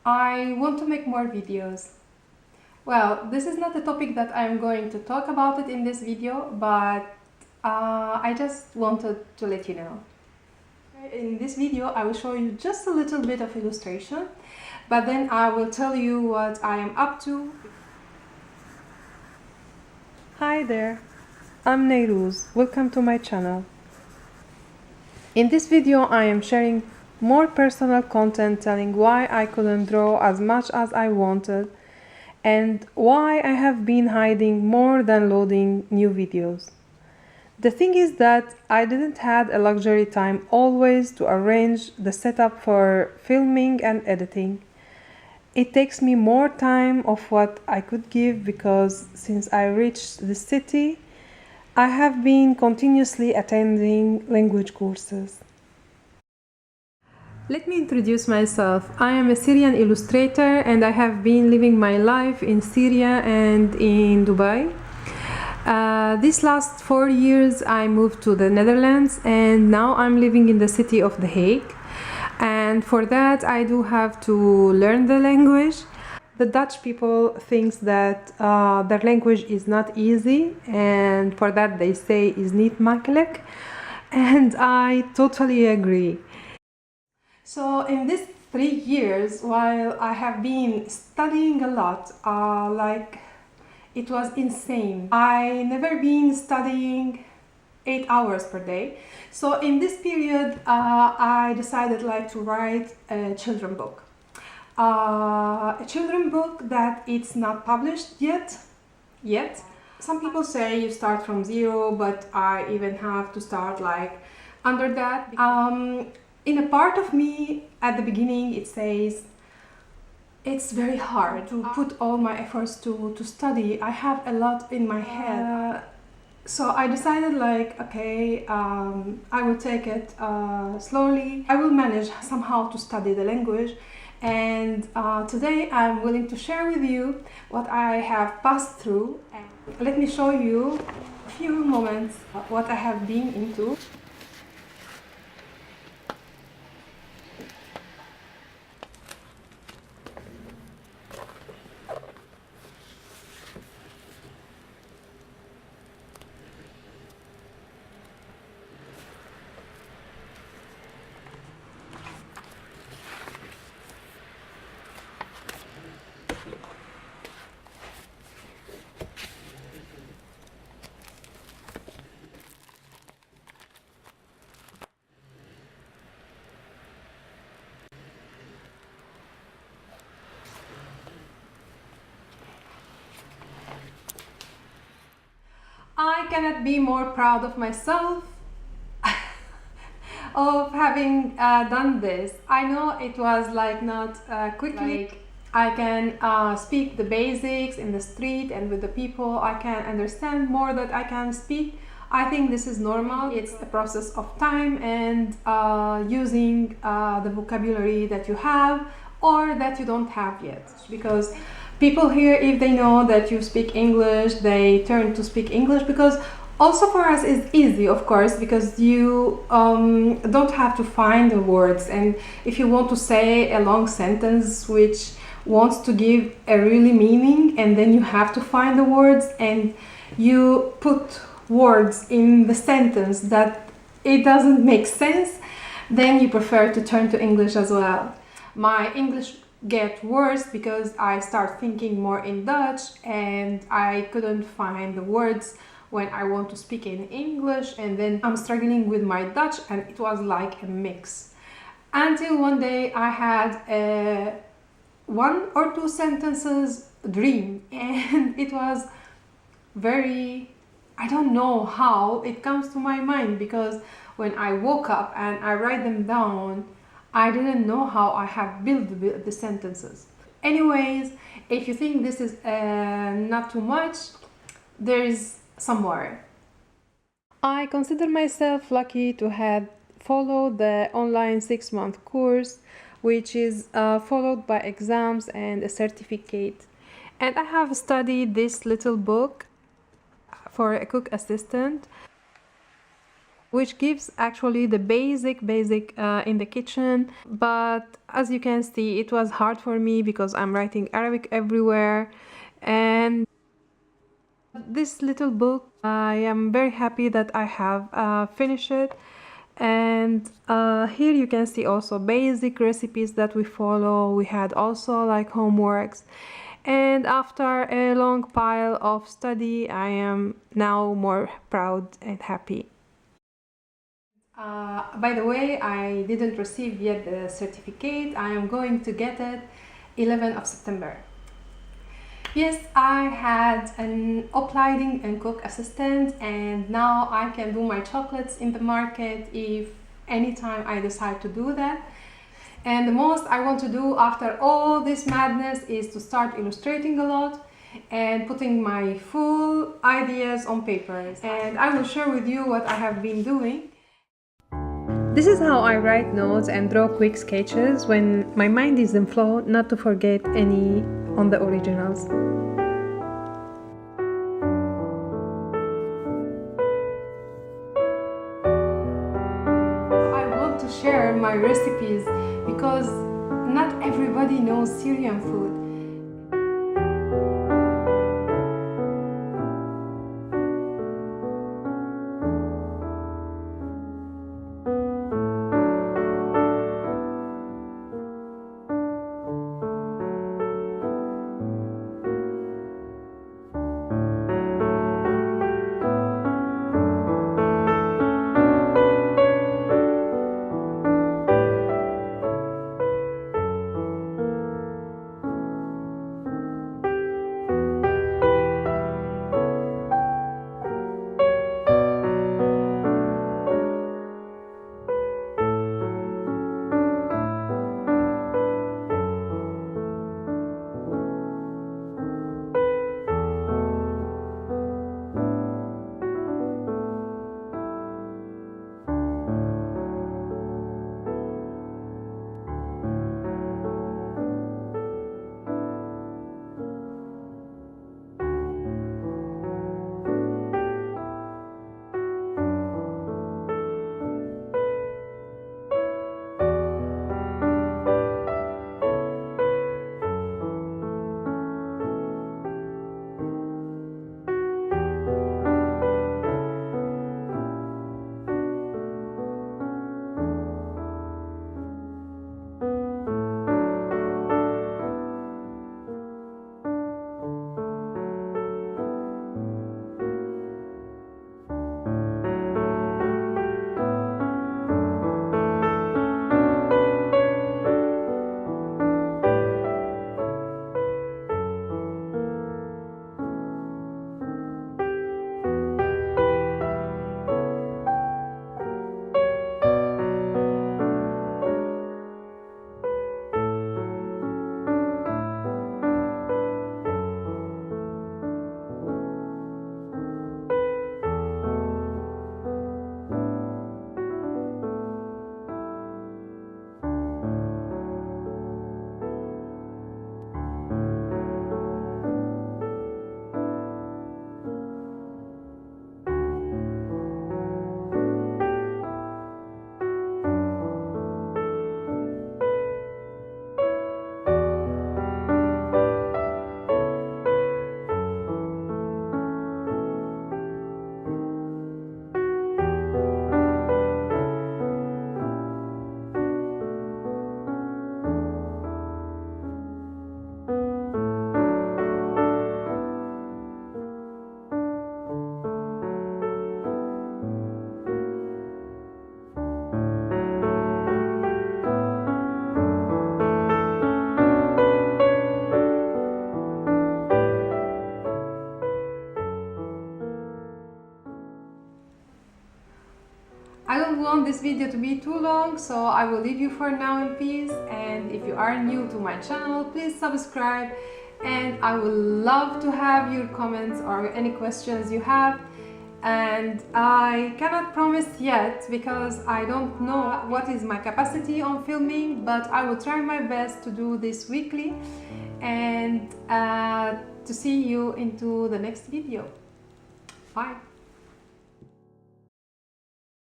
I want to make more videos. Well, this is not a topic that I'm going to talk about it in this video, but I just wanted to let you know. In this video, I will show you just a little bit of illustration, but then I will tell you what I am up to. Hi there, I'm Neyruz. Welcome to my channel. In this video, I am sharing more personal content telling why I couldn't draw as much as I wanted and why I have been hiding more than loading new videos. The thing is that I didn't have a luxury time always to arrange the setup for filming and editing. It takes me more time of what I could give because since I reached the city, I have been continuously attending language courses. Let me introduce myself. I am a Syrian illustrator and I have been living my life in Syria and in Dubai. These last 4 years I moved to the Netherlands and now I'm living in the city of The Hague. And for that I do have to learn the language. The Dutch people think that their language is not easy, and for that they say is niet makkelijk, and I totally agree. So in these 3 years, while I have been studying a lot, it was insane. I never been studying 8 hours per day. So in this period, I decided to write a children book. A children book that it's not published yet. Some people say you start from zero, but I even have to start under that. In a part of me at the beginning it says it's very hard to put all my efforts to study. I have a lot in my head. So I decided okay, I will take it slowly. I will manage somehow to study the language, and today I'm willing to share with you what I have passed through. And let me show you a few moments of what I have been into. I cannot be more proud of myself of having done this. I know it was not quickly. I can speak the basics in the street and with the people. I can understand more that I can speak. I think this is normal. It's a process of time and using the vocabulary that you have or that you don't have yet, because people here, if they know that you speak English, they turn to speak English, because also for us it's easy, of course, because you don't have to find the words. And if you want to say a long sentence which wants to give a really meaning, and then you have to find the words and you put words in the sentence that it doesn't make sense, then you prefer to turn to English as well. My English get worse because I start thinking more in Dutch and I couldn't find the words when I want to speak in English, and then I'm struggling with my Dutch, and it was like a mix. Until one day I had a 1 or 2 sentences dream, and it was very, I don't know how it comes to my mind, because when I woke up and I write them down, I didn't know how I have built the sentences. Anyways, if you think this is not too much, there is some more. I consider myself lucky to have followed the online 6-month course, which is followed by exams and a certificate. And I have studied this little book for a cook assistant. which gives actually the basic in the kitchen. But as you can see, it was hard for me because I'm writing Arabic everywhere. And this little book, I am very happy that I have finished it. And here you can see also basic recipes that we follow. We had also like homeworks. And after a long pile of study, I am now more proud and happy. By the way, I didn't receive yet the certificate. I am going to get it 11th of September. Yes, I had an opleiding and cook assistant, and now I can do my chocolates in the market if anytime I decide to do that. And the most I want to do after all this madness is to start illustrating a lot and putting my full ideas on papers. And I will share with you what I have been doing. This is how I write notes and draw quick sketches when my mind is in flow, not to forget any on the originals. I want to share my recipes because not everybody knows Syrian food. I don't want this video to be too long, so I will leave you for now in peace. And if you are new to my channel, please subscribe, and I would love to have your comments or any questions you have. And I cannot promise yet because I don't know what is my capacity on filming, but I will try my best to do this weekly and to see you into the next video. Bye.